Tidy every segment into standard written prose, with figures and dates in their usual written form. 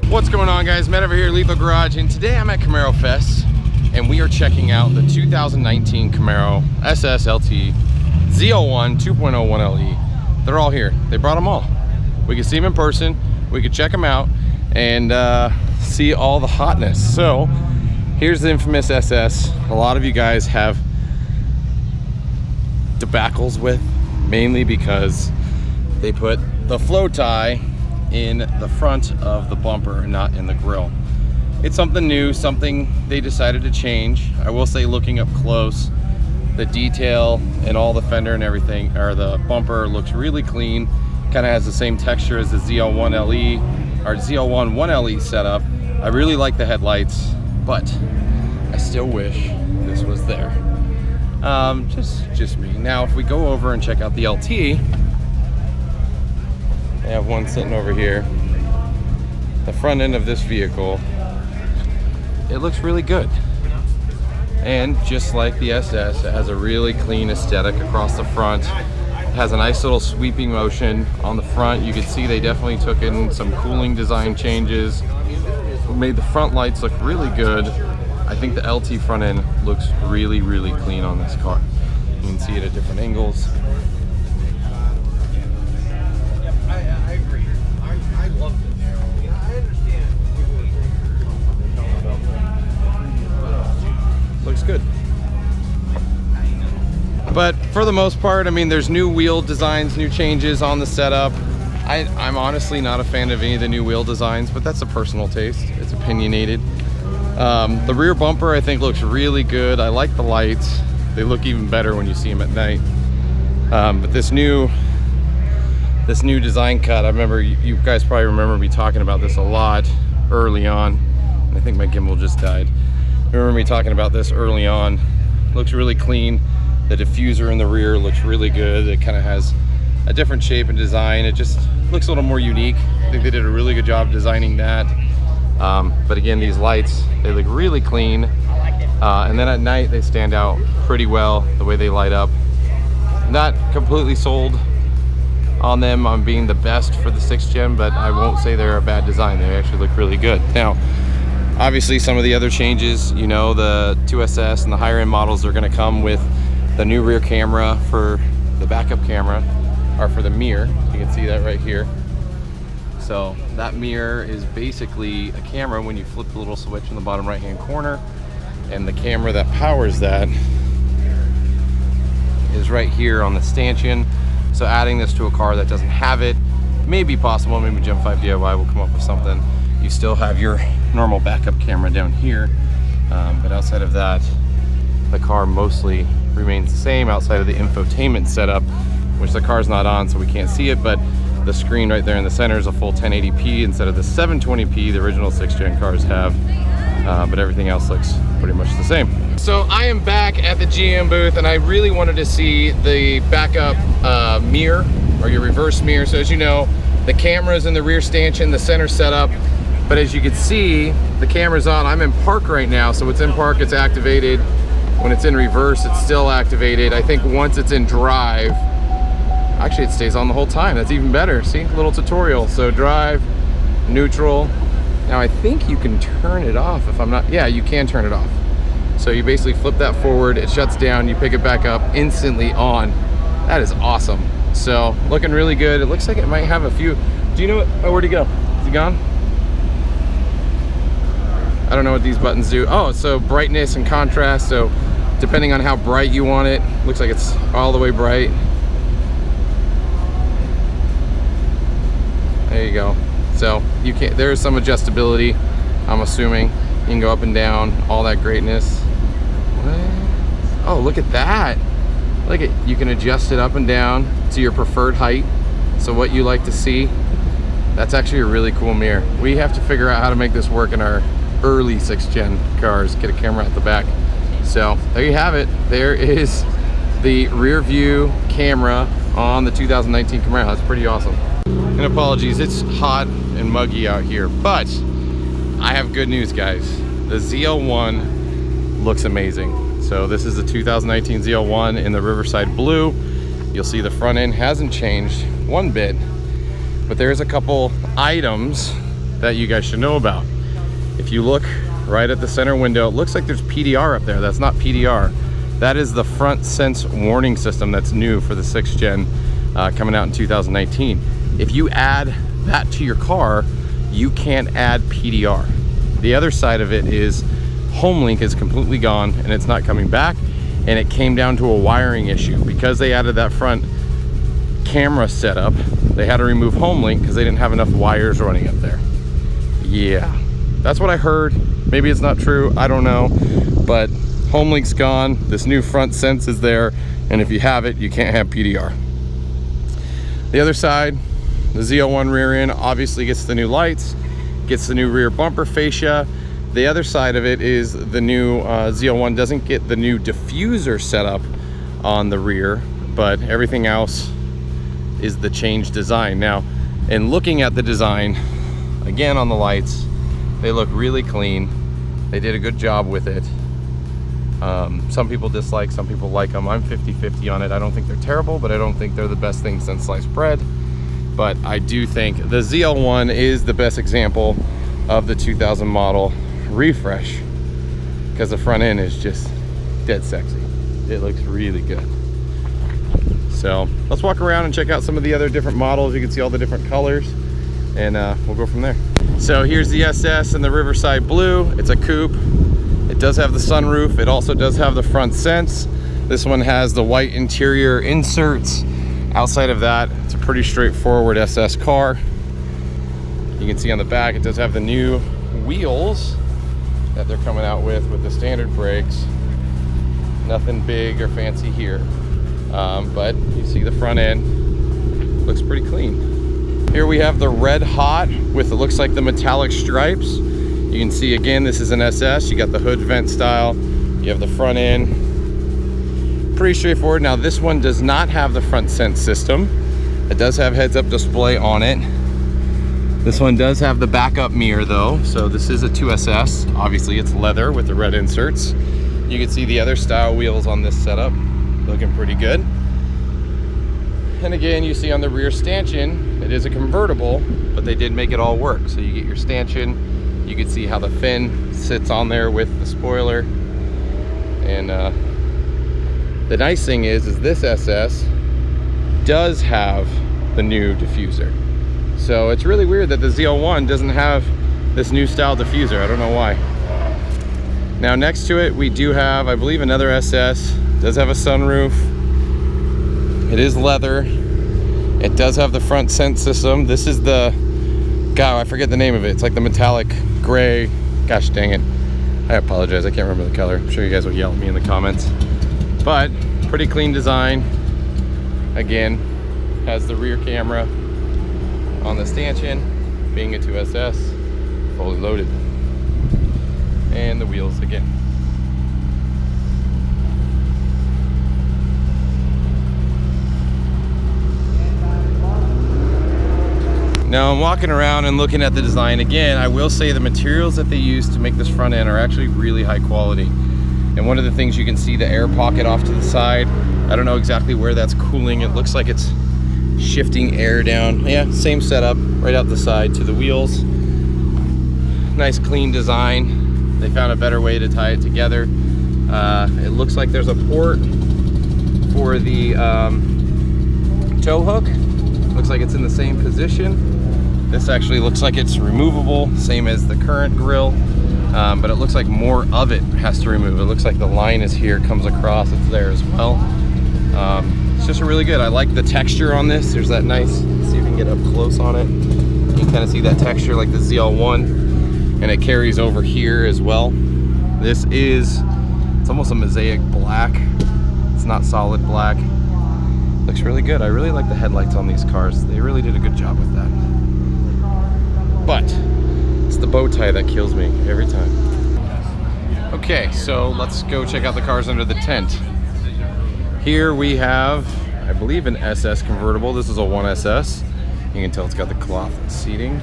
What's going on, guys? Matt over here, Lethal Garage, and today I'm at Camaro Fest, and we are checking out the 2019 Camaro SS LT Z01 2.0 1LE. They're all here. They brought them all. We can see them in person, we could check them out, and see all the hotness. So here's the infamous SS. A lot of you guys have debacles with, mainly because they put the flow tie in the front of the bumper and not in the grill. It's something new, something they decided to change. I will say, looking up close, the detail and all the fender and everything, or the bumper, looks really clean. Kind of has the same texture as the Z01 LE or Z01 1LE setup. I really like the headlights, but I still wish this was there. Just me. Now, if we go over and check out the LT, I have one sitting over here. The front end of this vehicle, it looks really good. And just like the SS, it has a really clean aesthetic across the front. It has a nice little sweeping motion on the front. You can see they definitely took in some cooling design changes. Made the front lights look really good. I think the LT front end looks really, really clean on this car. You can see it at different angles. I agree. I love it. I understand. Looks good. But for the most part, I mean, there's new wheel designs, new changes on the setup. I'm honestly not a fan of any of the new wheel designs, but that's a personal taste. It's opinionated. The rear bumper, I think, looks really good. I like the lights. They look even better when you see them at night. But this new design cut, I remember, you guys probably remember me talking about this a lot early on. I think my gimbal just died. Remember me talking about this early on. Looks really clean. The diffuser in the rear looks really good. It kind of has a different shape and design. It just looks a little more unique. I think they did a really good job designing that. But again, these lights, they look really clean. And then at night, they stand out pretty well, the way they light up. Not completely sold on them on being the best for the 6th gen, but I won't say they're a bad design. They actually look really good. Now, obviously, some of the other changes, you know, the 2SS and the higher end models are gonna come with the new rear camera for the backup camera, or for the mirror. You can see that right here. So that mirror is basically a camera when you flip the little switch in the bottom right hand corner, and the camera that powers that is right here on the stanchion. So adding this to a car that doesn't have it may be possible. Maybe Gen 5 DIY will come up with something. You still have your normal backup camera down here, but outside of that, the car mostly remains the same outside of the infotainment setup, which the car's not on, so we can't see it, but the screen right there in the center is a full 1080p instead of the 720p the original 6th gen cars have, but everything else looks pretty much the same. So I am back at the GM booth, and I really wanted to see the backup mirror, or your reverse mirror. So as you know, the camera's in the rear stanchion, the center setup, but as you can see, the camera's on. I'm in park right now, so it's in park, it's activated. When it's in reverse, it's still activated. I think once it's in drive, actually it stays on the whole time. That's even better. See, a little tutorial. So drive, neutral. Now I think you can turn it off if I'm not, yeah, you can turn it off. So you basically flip that forward, it shuts down, you pick it back up, instantly on. That is awesome. So looking really good. It looks like it might have a few, do you know what, oh, where'd he go? Is he gone? I don't know what these buttons do. Oh, so brightness and contrast. So depending on how bright you want it, looks like it's all the way bright. There you go. So you can, there's some adjustability, I'm assuming. You can go up and down, all that greatness. What? Oh, look at that. Look at, you can adjust it up and down to your preferred height. So what you like to see. That's actually a really cool mirror. We have to figure out how to make this work in our early 6th gen cars, get a camera at the back. So there you have it. There is the rear view camera on the 2019 Camaro. That's pretty awesome. And apologies, it's hot and muggy out here, but I have good news, guys. The Z01 looks amazing. So this is the 2019 Z01 in the Riverside Blue. You'll see the front end hasn't changed one bit. But there's a couple items that you guys should know about. If you look right at the center window, it looks like there's PDR up there. That's not PDR. That is the front sense warning system that's new for the 6th gen coming out in 2019. If you add that to your car, you can't add PDR. The other side of it is HomeLink is completely gone and it's not coming back, and it came down to a wiring issue. Because they added that front camera setup, they had to remove HomeLink because they didn't have enough wires running up there. Yeah, that's what I heard. Maybe it's not true, I don't know, but HomeLink's gone, this new front sense is there, and if you have it, you can't have PDR. The other side, the Z01 rear end obviously gets the new lights, gets the new rear bumper fascia. The other side of it is the new Z01 doesn't get the new diffuser setup on the rear, but everything else is the changed design. Now, in looking at the design, again on the lights, they look really clean. They did a good job with it. Some people dislike, some people like them. I'm 50-50 on it. I don't think they're terrible, but I don't think they're the best thing since sliced bread. But I do think the ZL1 is the best example of the 2000 model refresh, because the front end is just dead sexy. It looks really good. So let's walk around and check out some of the other different models. You can see all the different colors, and we'll go from there. So here's the SS in the Riverside Blue. It's a coupe. It does have the sunroof. It also does have the front sense. This one has the white interior inserts. Outside of that, it's a pretty straightforward SS car. You can see on the back, it does have the new wheels that they're coming out with the standard brakes. Nothing big or fancy here. But you see the front end looks pretty clean. Here we have the Red Hot with, it looks like the metallic stripes. You can see again, this is an SS. You got the hood vent style. You have the front end. Pretty straightforward. Now this one does not have the front sense system. It does have heads-up display on it. This one does have the backup mirror though. So this is a 2SS. Obviously it's leather with the red inserts. You can see the other style wheels on this setup. Looking pretty good. And again, you see on the rear stanchion, it is a convertible, but they did make it all work. So you get your stanchion, you can see how the fin sits on there with the spoiler. And the nice thing is this SS does have the new diffuser. So it's really weird that the ZL1 doesn't have this new style diffuser. I don't know why. Now next to it, we do have, I believe, another SS. It does have a sunroof. It is leather. It does have the front sense system. This is the, God, I forget the name of it. It's like the metallic gray. Gosh dang it. I apologize, I can't remember the color. I'm sure you guys will yell at me in the comments. But pretty clean design. Again, has the rear camera on the stanchion, being a 2SS, fully loaded. And the wheels again. Now I'm walking around and looking at the design again. I will say the materials that they use to make this front end are actually really high quality. And one of the things, you can see the air pocket off to the side. I don't know exactly where that's cooling. It looks like it's shifting air down. Yeah, same setup right out the side to the wheels. Nice clean design. They found a better way to tie it together. It looks like there's a port for the tow hook. Looks like it's in the same position. This actually looks like it's removable, same as the current grille, but it looks like more of it has to remove. It looks like the line is here, comes across, it's there as well. It's just really good. I like the texture on this. There's that nice, let's see if we can get up close on it. You can kind of see that texture like the ZL1, and it carries over here as well. This is, it's almost a mosaic black. It's not solid black. Looks really good. I really like the headlights on these cars. They really did a good job with that. But it's the bow tie that kills me every time. Okay, so let's go check out the cars under the tent. Here we have, I believe, an SS convertible. This is a 1SS. You can tell it's got the cloth seating.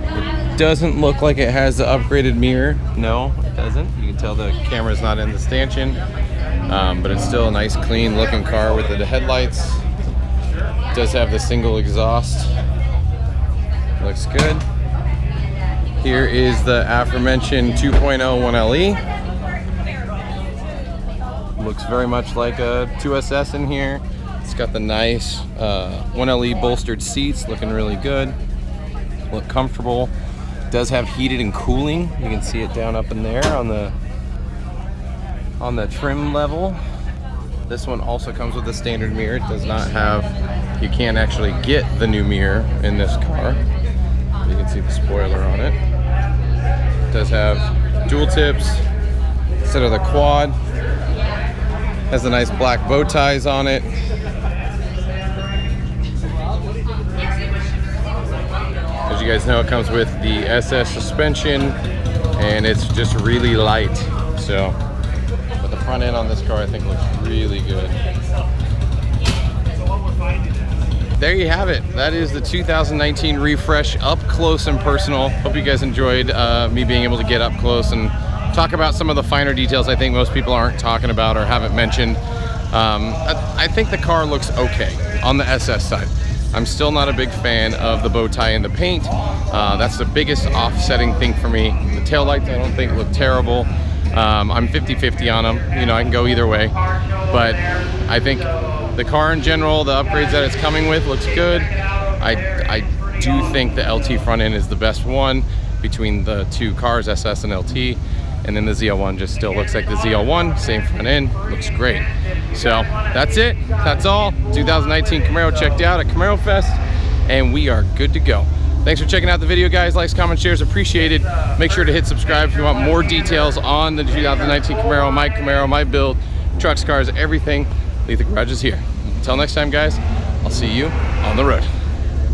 It doesn't look like it has the upgraded mirror. No, it doesn't. You can tell the camera's not in the stanchion. But it's still a nice clean looking car with the headlights. It does have the single exhaust Looks good. Here is the aforementioned 2.0 1LE. Looks very much like a 2SS in here. It's got the nice 1LE bolstered seats, looking really good. Look comfortable. Does have heated and cooling. You can see it down up in there on the trim level. This one also comes with a standard mirror. It does not have, you can't actually get the new mirror in this car. You can see the spoiler on it. It does have dual tips instead of the quad. Has the nice black bow ties on it. As you guys know, it comes with the SS suspension, and it's just really light. So, but the front end on this car I think looks really good. There you have it. That is the 2019 refresh up close and personal. Hope you guys enjoyed me being able to get up close and talk about some of the finer details I think most people aren't talking about or haven't mentioned. I think the car looks okay on the SS side. I'm still not a big fan of the bow tie and the paint. That's the biggest offsetting thing for me. The taillights I don't think look terrible. I'm 50-50 on them. You know, I can go either way. But I think the car in general, the upgrades that it's coming with looks good. I do think the LT front end is the best one between the two cars, SS and LT. And then the ZL1 just still looks like the ZL1, same front end, looks great. So that's it, that's all. 2019 Camaro checked out at Camaro Fest, and we are good to go. Thanks for checking out the video, guys. Likes, comments, shares, appreciated. Make sure to hit subscribe if you want more details on the 2019 Camaro, my build, trucks, cars, everything. Leave the Garage is here. Until next time, guys, I'll see you on the road.